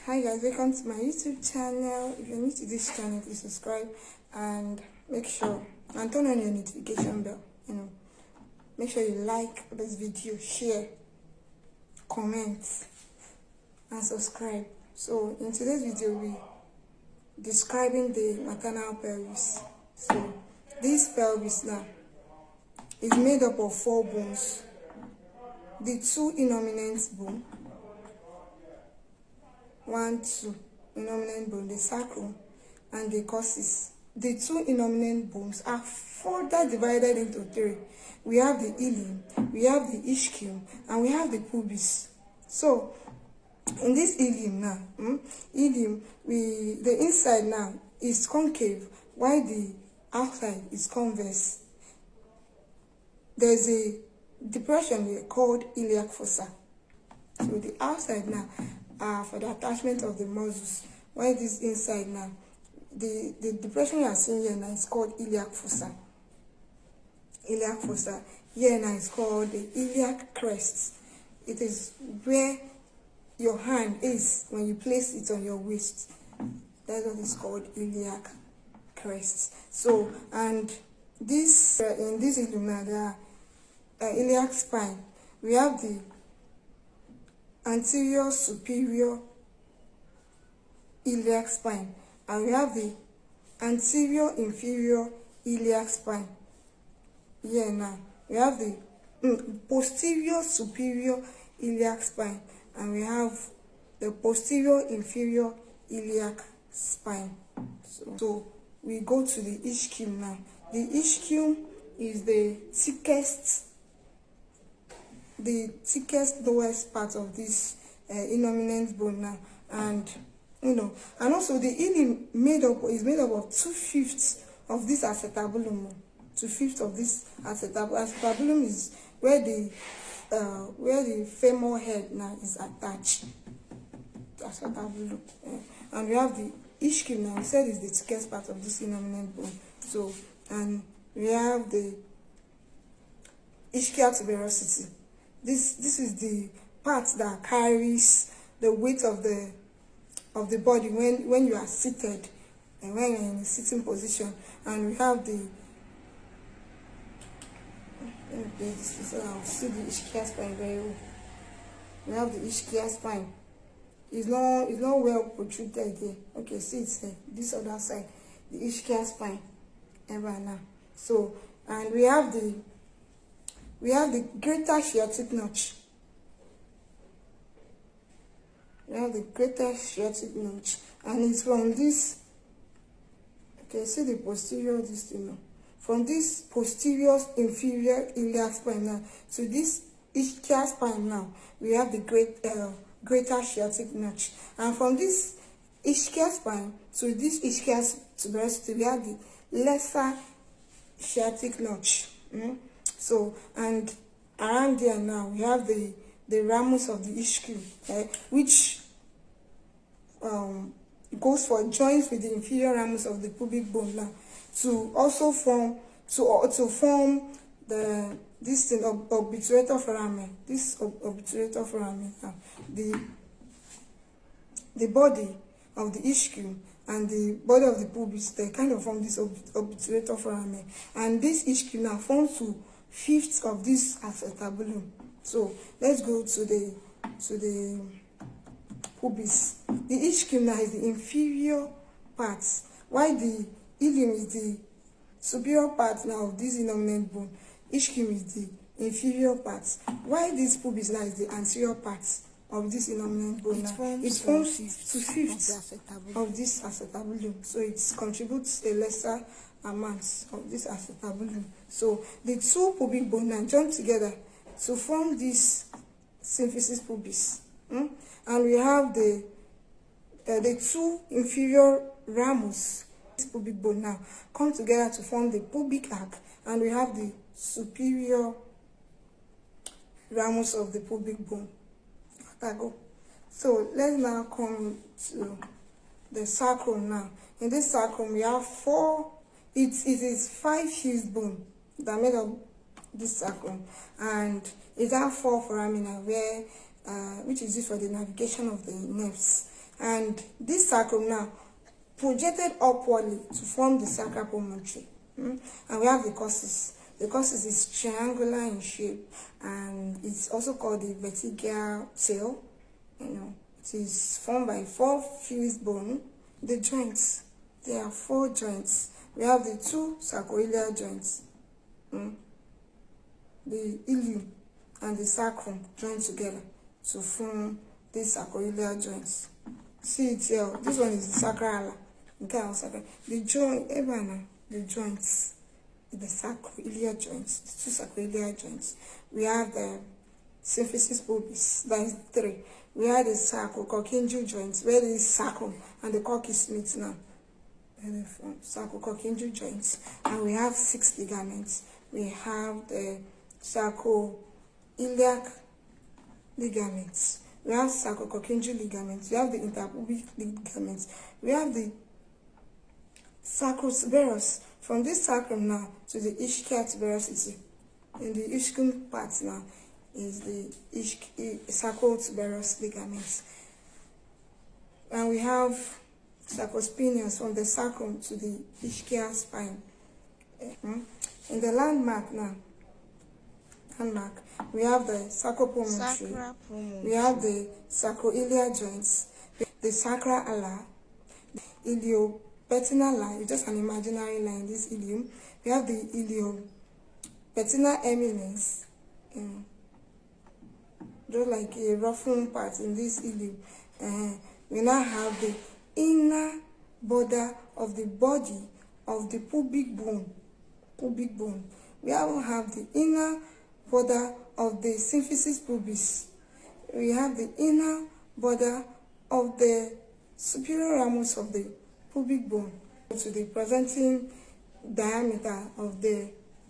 Hi guys, welcome to my YouTube channel. If you're new to this channel, please subscribe and make sure and turn on your notification bell. Make sure you like this video, share, comment and subscribe. So in today's video we describing the maternal pelvis. So this pelvis now is made up of 4 bones. The 2 innominate bone, 2 innominate bone, the sacrum and the coccyx. The 2 innominate bones are further divided into 3. We have the ilium, we have the ischium, and we have the pubis. So in this ilium now, the inside now is concave while the outside is convex. There's a depression here called iliac fossa. So the outside now are for the attachment of the muscles, while this inside now, the depression you are seeing here now is called iliac fossa. Iliac fossa here now is called the iliac crest. It is where your hand is when you place it on your waist. That's what is called iliac crest. So, and this in this ilium now, there are iliac spine. We have the anterior superior iliac spine, and we have the anterior inferior iliac spine. Here now we have the posterior superior iliac spine, and we have the posterior inferior iliac spine. So we go to the ischium now. The ischium is the thickest lowest part of this innominate bone now, and and also the ilium is made up of 2/5 of this acetabulum. 2/5 of this acetabulum is where the femur head now is attached. Acetabulum, and we have the ischium now. We said is the thickest part of this innominate bone. So, and we have the ischial tuberosity. This is the part that carries the weight of the body when you are seated and when you're in a sitting position. And we have the so I'll see the ischial spine very well. We have the ischial spine. It's not well protruded here. Okay, see it's here. This other side, the ischial spine. Ever now. So, and we have the greater sciatic notch. We have the greater sciatic notch, and it's from this. Okay, see the posterior from this posterior inferior iliac spine now to this ischial spine now. We have the greater sciatic notch, and from this ischial spine to this ischial tuberosity, we have the lesser sciatic notch. So, and around there now we have the ramus of the ischium, which goes for joints with the inferior ramus of the pubic bone now to also form this thing obturator foramen. This obturator foramen now, the body of the ischium and the body of the pubis, they kind of form this obturator foramen, and this ischium now forms 2/5 of this acetabulum. So let's go to the pubis. The ischium now is the inferior part, while the ilium is the superior part now of this innominate bone. Ischium is the inferior part, while this pubis now is the anterior part of this innominate bone. It forms 2/5 of this acetabulum, so it contributes a lesser amount of this acetabulum. So the 2 pubic bones now join together to form this symphysis pubis, and we have the 2 inferior ramus. This pubic bone now come together to form the pubic arch, and we have the superior ramus of the pubic bone. So let's now come to the sacrum now. In this sacrum we have 4. It is 5 fused bone that made up this sacrum, and it has 4 foramina where which is used for the navigation of the nerves. And this sacrum now projected upwardly to form the sacral promontory. And we have the causis. The causis is triangular in shape, and it's also called the vertical tail. It is formed by 4 fused bone. The joints, there are 4 joints. We have the 2 sacroiliac joints, the ilium and the sacrum joined together to form these sacroiliac joints. See it here. This one is the sacral. The joint, the joints, the sacroiliac joints, the 2 sacroiliac joints. We have the symphysis pubis, that is 3. We have the sacrococcyngeal joints, where the sacrum and the cock is meet now. Sacrococcyngeal joints. And we have 6 ligaments. We have the sacroiliac ligaments. We have sacrococcyngeal ligaments. We have the interpubic ligaments. We have the sacrotuberous. From this sacrum now to the ischial tuberosity. In the ischium part now is the sacrotuberous ligaments. And we have sacrospinaeus from the sacrum to the ischial spine. In the landmark now, we have the sacropromontory, we have the sacroiliac joints, the sacral ala, the iliopetinal line, it's just an imaginary line, this ilium. We have the iliopetinal eminence, just like a roughened part in this ilium. We now have the inner border of the body of the pubic bone. We also have the inner border of the symphysis pubis. We have the inner border of the superior ramus of the pubic bone to the presenting diameter of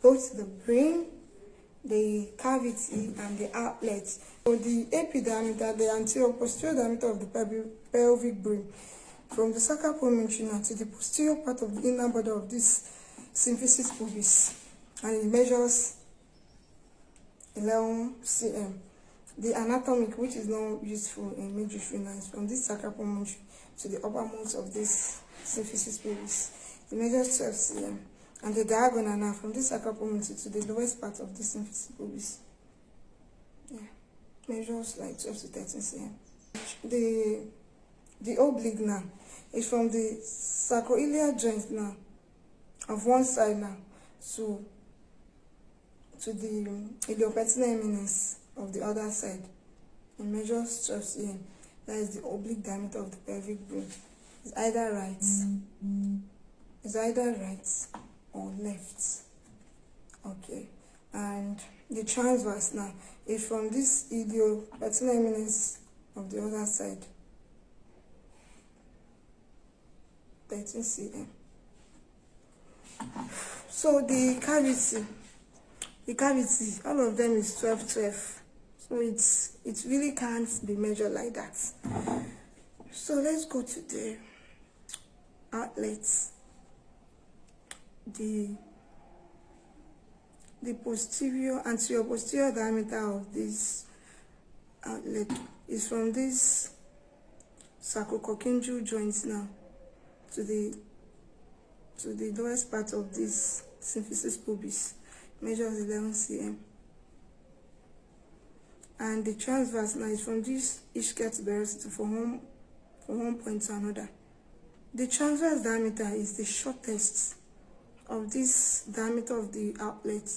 both the brain, the cavity, and the outlet. So the AP diameter, the anterior posterior diameter of the pelvic brim, from the sacral promontory now to the posterior part of the inner border of this symphysis pubis, and it measures 11 cm. The anatomic, which is not useful in midwifery now, is from this sacral promontory to the uppermost of this symphysis pubis. It measures 12 cm. And the diagonal now from this sacral promontory to the lowest part of the symphysis pubis, measures like 12 to 13 cm. The oblique now is from the sacroiliac joint now of one side now to the iliopetinal eminence of the other side. It measures 12 cm. That is the oblique diameter of the pelvic bone. It's either right or left. Okay. And the transverse now is from this iliopetinal eminence of the other side, 13 cm. So the cavity, all of them is 12. So it really can't be measured like that. So let's go to the outlets. The anterior posterior diameter of this outlet is from this sacrococcyngeal joint now to the lowest part of this symphysis pubis, measures 11 cm. And the transverse now is from this ischial tuberosity from one point to another. The transverse diameter is the shortest of this diameter of the outlet,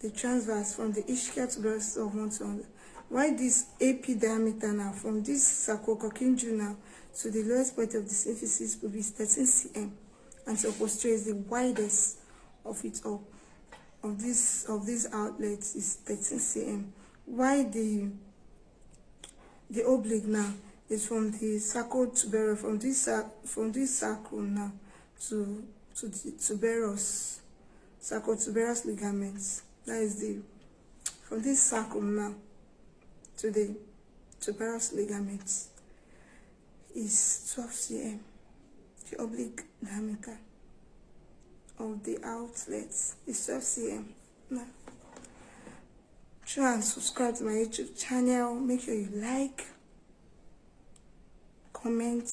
the transverse from the ischial tuberosity of one to another. While this AP diameter now from this sacrococcyngeal now to the lowest point of the symphysis pubis, 13 cm, and so posterior is the widest of it all. Of this outlet is 13 cm. While the oblique now is from the sacrotuberous, from this sacrum now to the sacrotuberous ligaments. That is from this sacrum now to the tuberous ligaments is 12 cm. The oblique diameter of the outlet is 12 cm. Now, try and subscribe to my YouTube channel. Make sure you like, comment.